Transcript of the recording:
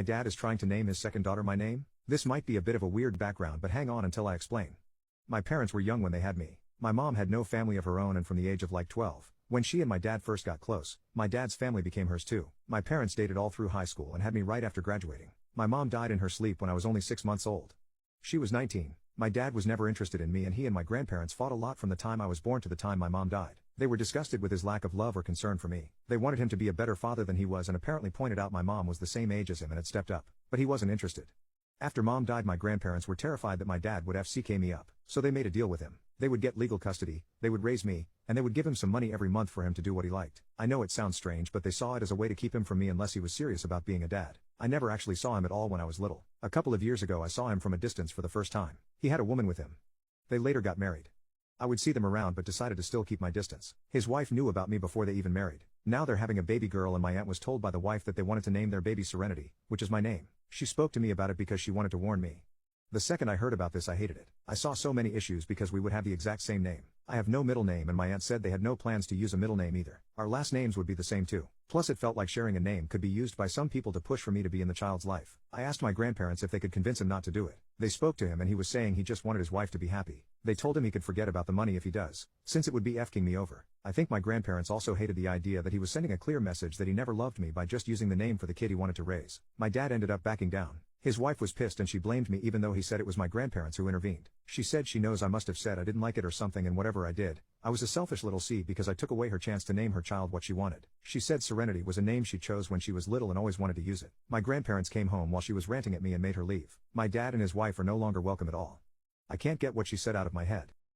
My dad is trying to name his second daughter my name? This might be a bit of a weird background, but hang on until I explain. My parents were young when they had me. My mom had no family of her own, and from the age of like 12, when she and my dad first got close, my dad's family became hers too. My parents dated all through high school and had me right after graduating. My mom died in her sleep when I was only 6 months old. She was 19. My dad was never interested in me, and he and my grandparents fought a lot from the time I was born to the time my mom died. They were disgusted with his lack of love or concern for me. They wanted him to be a better father than he was, and apparently pointed out my mom was the same age as him and had stepped up. But he wasn't interested. After mom died, my grandparents were terrified that my dad would FCK me up, so they made a deal with him. They would get legal custody, they would raise me, and they would give him some money every month for him to do what he liked. I know it sounds strange, but they saw it as a way to keep him from me unless he was serious about being a dad. I never actually saw him at all when I was little. A couple of years ago I saw him from a distance for the first time. He had a woman with him. They later got married. I would see them around but decided to still keep my distance. His wife knew about me before they even married. Now they're having a baby girl, and my aunt was told by the wife that they wanted to name their baby Serenity, which is my name. She spoke to me about it because she wanted to warn me. The second I heard about this, I hated it. I saw so many issues because we would have the exact same name. I have no middle name, and my aunt said they had no plans to use a middle name either. Our last names would be the same too. Plus it felt like sharing a name could be used by some people to push for me to be in the child's life. I asked my grandparents if they could convince him not to do it. They spoke to him and he was saying he just wanted his wife to be happy. They told him he could forget about the money if he does, since it would be fking me over. I think my grandparents also hated the idea that he was sending a clear message that he never loved me by just using the name for the kid he wanted to raise. My dad ended up backing down. His wife was pissed and she blamed me, even though he said it was my grandparents who intervened. She said she knows I must have said I didn't like it or something, and whatever I did, I was a selfish little C because I took away her chance to name her child what she wanted. She said Serenity was a name she chose when she was little and always wanted to use it. My grandparents came home while she was ranting at me and made her leave. My dad and his wife are no longer welcome at all. I can't get what she said out of my head.